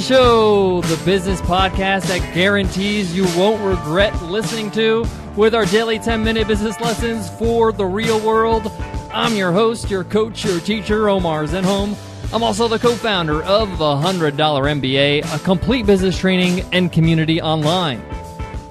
Show, the business podcast that guarantees you won't regret listening to, with our daily 10-minute business lessons for the real world. I'm your host, your coach, your teacher, Omar Zenhom. I'm also the co-founder of the $100 MBA, a complete business training and community online.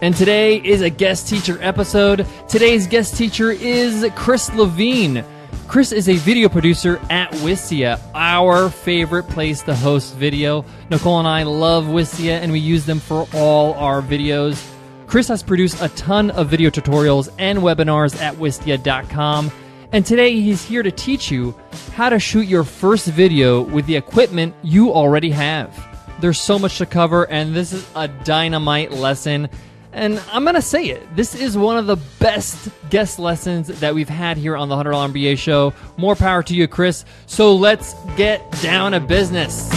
And today is a guest teacher episode. Today's guest teacher is Chris Lavigne. Chris is a video producer at Wistia, our favorite place to host video. Nicole and I love Wistia, and we use them for all our videos. Chris has produced a ton of video tutorials and webinars at Wistia.com. And today he's here to teach you how to shoot your first video with the equipment you already have. There's so much to cover, and this is a dynamite lesson. And I'm going to say it, this is one of the best guest lessons that we've had here on the $100 MBA show. More power to you, Chris. So let's get down to business.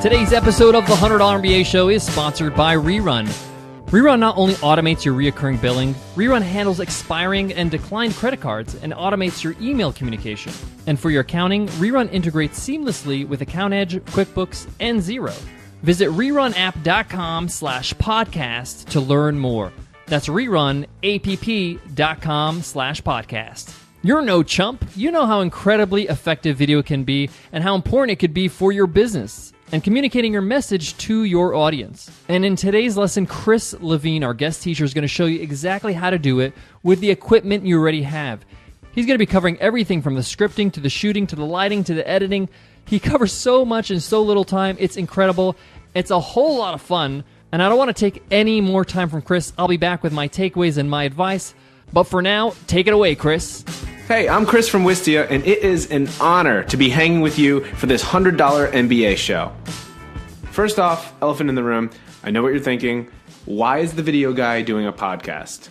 Today's episode of the $100 MBA show is sponsored by Rerun. Rerun not only automates your recurring billing, Rerun handles expiring and declined credit cards and automates your email communication. And for your accounting, Rerun integrates seamlessly with AccountEdge, QuickBooks, and Xero. Visit rerunapp.com/podcast to learn more. That's rerunapp.com/podcast. You're no chump. You know how incredibly effective video can be and how important it could be for your business and communicating your message to your audience. And in today's lesson, Chris Lavigne, our guest teacher, is going to show you exactly how to do it with the equipment you already have. He's going to be covering everything from the scripting to the shooting to the lighting to the editing. He covers so much in so little time. It's incredible. It's a whole lot of fun. And I don't want to take any more time from Chris. I'll be back with my takeaways and my advice. But for now, take it away, Chris. Hey, I'm Chris from Wistia, and it is an honor to be hanging with you for this $100 MBA show. First off, elephant in the room, I know what you're thinking. Why is the video guy doing a podcast?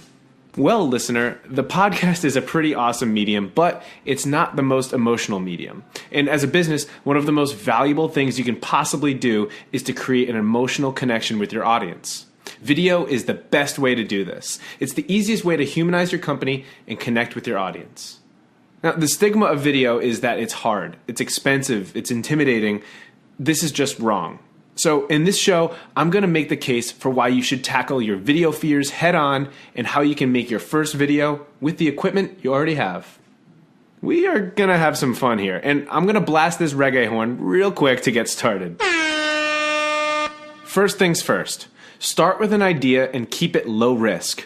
Well, listener, the podcast is a pretty awesome medium, but it's not the most emotional medium. And as a business, one of the most valuable things you can possibly do is to create an emotional connection with your audience. Video is the best way to do this. It's the easiest way to humanize your company and connect with your audience. Now, the stigma of video is that it's hard, it's expensive, it's intimidating. This is just wrong. So in this show, I'm going to make the case for why you should tackle your video fears head on and how you can make your first video with the equipment you already have. We are going to have some fun here, and I'm going to blast this reggae horn real quick to get started. First things first, start with an idea and keep it low risk.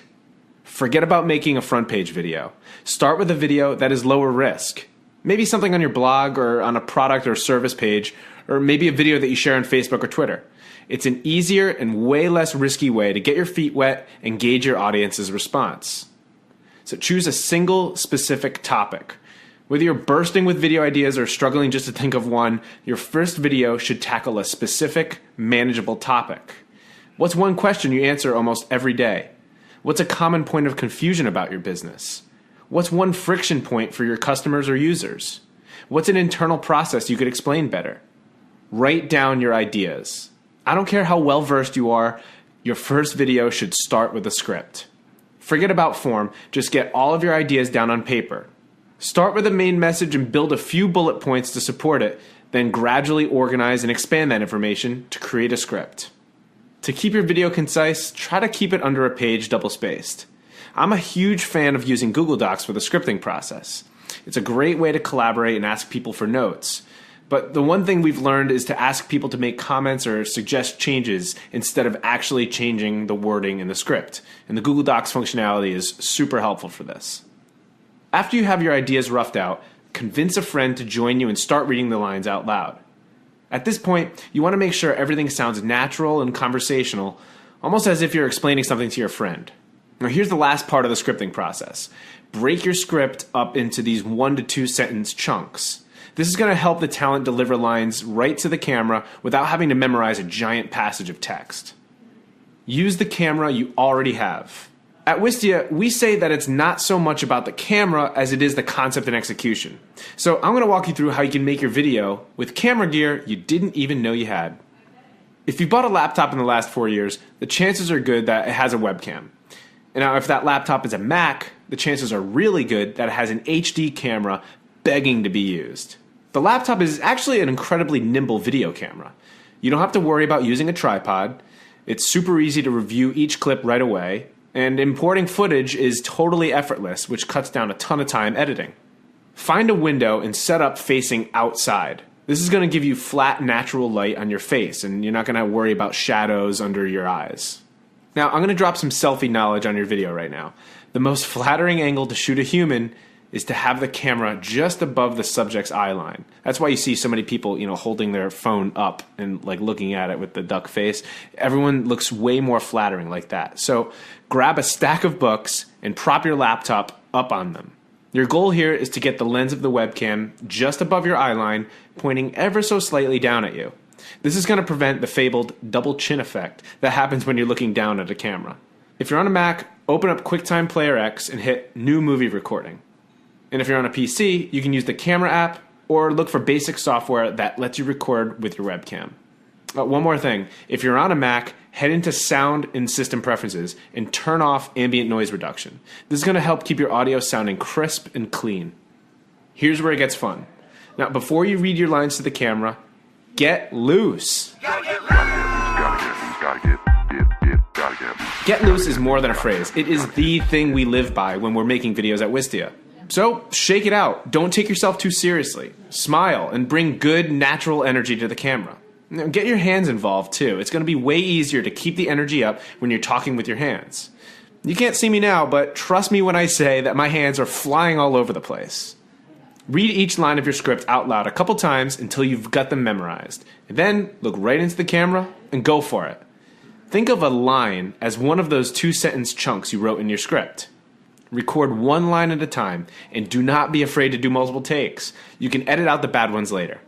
Forget about making a front page video. Start with a video that is lower risk. Maybe something on your blog or on a product or service page, or maybe a video that you share on Facebook or Twitter. It's an easier and way less risky way to get your feet wet and gauge your audience's response. So choose a single specific topic. Whether you're bursting with video ideas or struggling just to think of one, your first video should tackle a specific, manageable topic. What's one question you answer almost every day? What's a common point of confusion about your business? What's one friction point for your customers or users? What's an internal process you could explain better? Write down your ideas. I don't care how well-versed you are, your first video should start with a script. Forget about form, just get all of your ideas down on paper. Start with a main message and build a few bullet points to support it, then gradually organize and expand that information to create a script. To keep your video concise, try to keep it under a page double-spaced. I'm a huge fan of using Google Docs for the scripting process. It's a great way to collaborate and ask people for notes. But the one thing we've learned is to ask people to make comments or suggest changes instead of actually changing the wording in the script. And the Google Docs functionality is super helpful for this. After you have your ideas roughed out, convince a friend to join you and start reading the lines out loud. At this point, you want to make sure everything sounds natural and conversational, almost as if you're explaining something to your friend. Now here's the last part of the scripting process. Break your script up into these 1 to 2 sentence chunks. This is going to help the talent deliver lines right to the camera without having to memorize a giant passage of text. Use the camera you already have. At Wistia, we say that it's not so much about the camera as it is the concept and execution. So I'm going to walk you through how you can make your video with camera gear you didn't even know you had. If you bought a laptop in the last 4 years, the chances are good that it has a webcam. And now if that laptop is a Mac, the chances are really good that it has an HD camera begging to be used. The laptop is actually an incredibly nimble video camera. You don't have to worry about using a tripod. It's super easy to review each clip right away. And importing footage is totally effortless, which cuts down a ton of time editing. Find a window and set up facing outside. This is going to give you flat, natural light on your face, and you're not going to worry about shadows under your eyes. Now, I'm going to drop some selfie knowledge on your video right now. The most flattering angle to shoot a human is to have the camera just above the subject's eye line. That's why you see so many people, holding their phone up and like looking at it with the duck face. Everyone looks way more flattering like that. So grab a stack of books and prop your laptop up on them. Your goal here is to get the lens of the webcam just above your eye line, pointing ever so slightly down at you. This is going to prevent the fabled double chin effect that happens when you're looking down at a camera. If you're on a Mac, open up QuickTime Player X and hit New Movie Recording. And if you're on a PC, you can use the camera app or look for basic software that lets you record with your webcam. One more thing, if you're on a Mac, head into Sound and System Preferences and turn off ambient noise reduction. This is going to help keep your audio sounding crisp and clean. Here's where it gets fun. Now, before you read your lines to the camera, get loose. Get loose is more than a phrase. It is the thing we live by when we're making videos at Wistia. So, shake it out. Don't take yourself too seriously. Smile and bring good, natural energy to the camera. Now, get your hands involved too. It's going to be way easier to keep the energy up when you're talking with your hands. You can't see me now, but trust me when I say that my hands are flying all over the place. Read each line of your script out loud a couple times until you've got them memorized. And then look right into the camera and go for it. Think of a line as one of those 2-sentence chunks you wrote in your script. Record one line at a time, and do not be afraid to do multiple takes. You can edit out the bad ones later.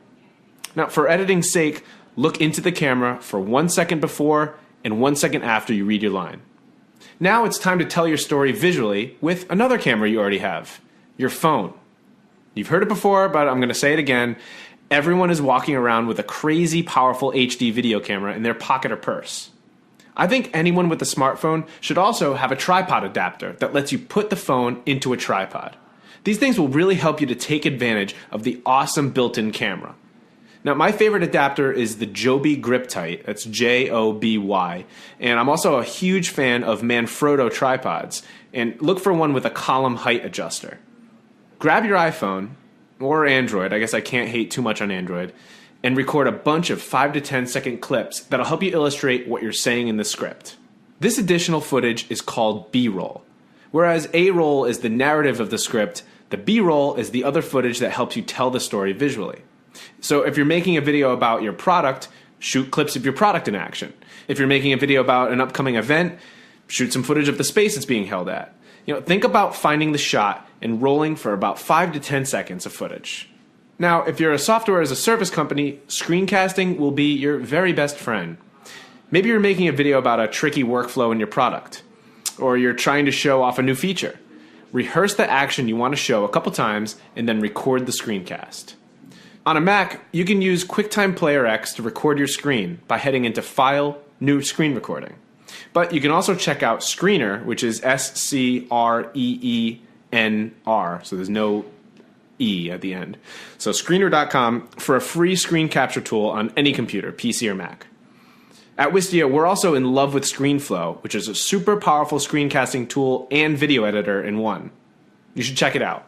Now, for editing's sake, look into the camera for 1 second before and 1 second after you read your line. Now it's time to tell your story visually with another camera you already have, your phone. You've heard it before, but I'm going to say it again. Everyone is walking around with a crazy powerful HD video camera in their pocket or purse. I think anyone with a smartphone should also have a tripod adapter that lets you put the phone into a tripod. These things will really help you to take advantage of the awesome built-in camera. Now, my favorite adapter is the Joby Grip Tight. That's Joby. And I'm also a huge fan of Manfrotto tripods. And look for one with a column height adjuster. Grab your iPhone, or Android, I guess I can't hate too much on Android, and record a bunch of 5 to 10 second clips that'll help you illustrate what you're saying in the script. This additional footage is called B-roll. Whereas A-roll is the narrative of the script, the B-roll is the other footage that helps you tell the story visually. So if you're making a video about your product, shoot clips of your product in action. If you're making a video about an upcoming event, shoot some footage of the space it's being held at. Think about finding the shot and rolling for about 5 to 10 seconds of footage. Now, if you're a software as a service company, screencasting will be your very best friend. Maybe you're making a video about a tricky workflow in your product, or you're trying to show off a new feature. Rehearse the action you want to show a couple times and then record the screencast. On a Mac, you can use QuickTime Player X to record your screen by heading into File, New Screen Recording. But you can also check out Screener, which is Screener, so there's no E at the end. So Screener.com for a free screen capture tool on any computer, PC or Mac. At Wistia, we're also in love with ScreenFlow, which is a super powerful screencasting tool and video editor in one. You should check it out.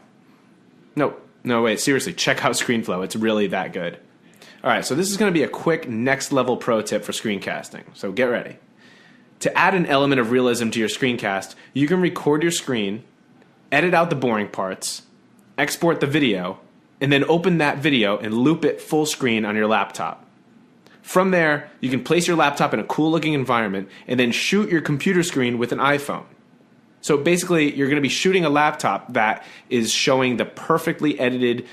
No, wait, seriously, check out ScreenFlow. It's really that good. All right, so this is going to be a quick next level pro tip for screencasting, so get ready. To add an element of realism to your screencast, you can record your screen, edit out the boring parts, export the video, and then open that video and loop it full screen on your laptop. From there, you can place your laptop in a cool looking environment and then shoot your computer screen with an iPhone. So basically, you're going to be shooting a laptop that is showing the perfectly edited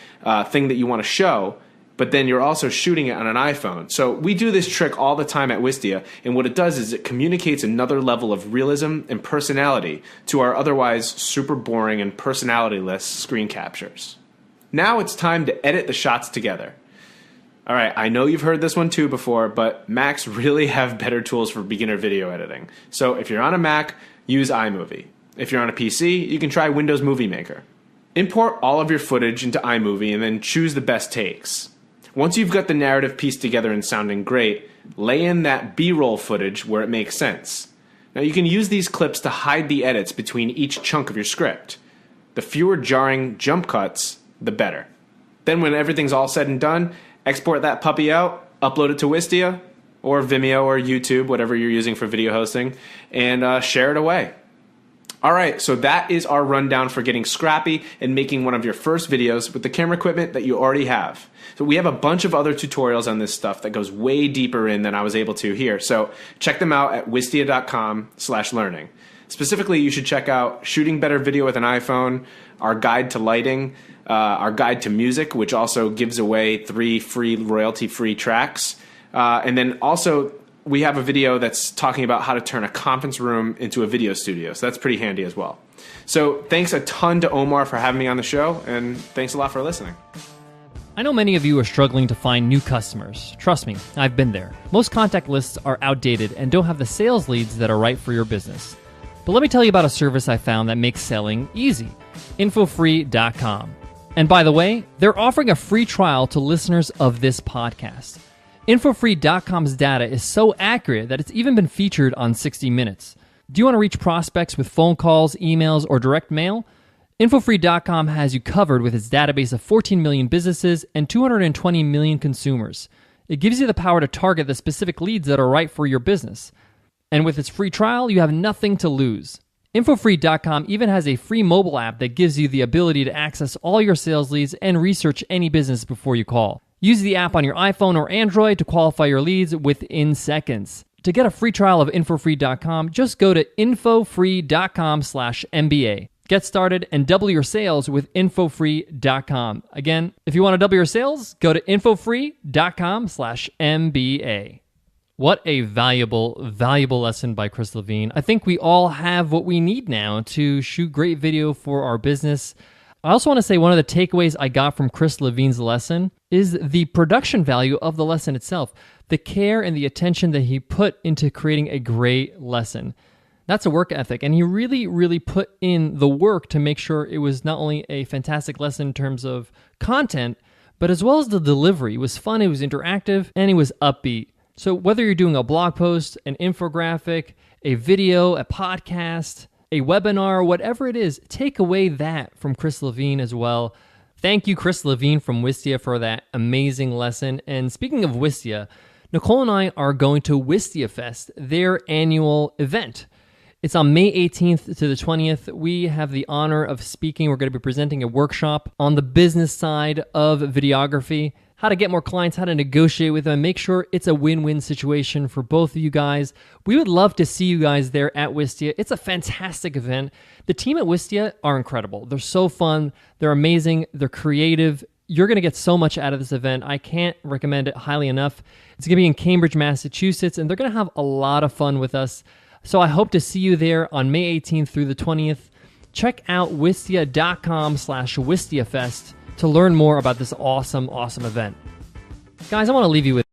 thing that you want to show, but then you're also shooting it on an iPhone. So we do this trick all the time at Wistia, and what it does is it communicates another level of realism and personality to our otherwise super boring and personality-less screen captures. Now it's time to edit the shots together. All right, I know you've heard this one too before, but Macs really have better tools for beginner video editing. So if you're on a Mac, use iMovie. If you're on a PC, you can try Windows Movie Maker. Import all of your footage into iMovie and then choose the best takes. Once you've got the narrative pieced together and sounding great, lay in that B-roll footage where it makes sense. Now you can use these clips to hide the edits between each chunk of your script. The fewer jarring jump cuts, the better. Then when everything's all said and done, export that puppy out, upload it to Wistia, or Vimeo or YouTube, whatever you're using for video hosting, and share it away. All right, so that is our rundown for getting scrappy and making one of your first videos with the camera equipment that you already have. So we have a bunch of other tutorials on this stuff that goes way deeper in than I was able to here. So check them out at wistia.com/learning. Specifically, you should check out Shooting Better Video with an iPhone, our guide to lighting, our guide to music, which also gives away 3 free royalty-free tracks. And then also, we have a video that's talking about how to turn a conference room into a video studio. So that's pretty handy as well. So thanks a ton to Omar for having me on the show, and thanks a lot for listening. I know many of you are struggling to find new customers. Trust me, I've been there. Most contact lists are outdated and don't have the sales leads that are right for your business. But let me tell you about a service I found that makes selling easy. Infofree.com. And by the way, they're offering a free trial to listeners of this podcast. Infofree.com's data is so accurate that it's even been featured on 60 Minutes. Do you want to reach prospects with phone calls, emails, or direct mail? Infofree.com has you covered with its database of 14 million businesses and 220 million consumers. It gives you the power to target the specific leads that are right for your business. And with its free trial, you have nothing to lose. Infofree.com even has a free mobile app that gives you the ability to access all your sales leads and research any business before you call. Use the app on your iPhone or Android to qualify your leads within seconds. To get a free trial of Infofree.com, just go to infofree.com/MBA. Get started and double your sales with Infofree.com. Again, if you want to double your sales, go to Infofree.com/MBA. What a valuable lesson by Chris Lavigne. I think we all have what we need now to shoot great video for our business. I also want to say one of the takeaways I got from Chris Lavigne's lesson is the production value of the lesson itself, the care and the attention that he put into creating a great lesson. That's a work ethic, and he really put in the work to make sure it was not only a fantastic lesson in terms of content, but as well as the delivery. It was fun, it was interactive, and it was upbeat. So whether you're doing a blog post, an infographic, a video, a podcast, a webinar, whatever it is, take away that from Chris Lavigne as well. Thank you, Chris Lavigne from Wistia, for that amazing lesson. And speaking of Wistia, Nicole and I are going to Wistia Fest, their annual event. It's on May 18th to the 20th. We have the honor of speaking. We're going to be presenting a workshop on the business side of videography, how to get more clients, how to negotiate with them, make sure it's a win-win situation for both of you guys. We would love to see you guys there at Wistia. It's a fantastic event. The team at Wistia are incredible. They're so fun. They're amazing. They're creative. You're going to get so much out of this event. I can't recommend it highly enough. It's going to be in Cambridge, Massachusetts, and they're going to have a lot of fun with us. So I hope to see you there on May 18th through the 20th. Check out wistia.com/WistiaFest to learn more about this awesome event. Guys, I want to leave you with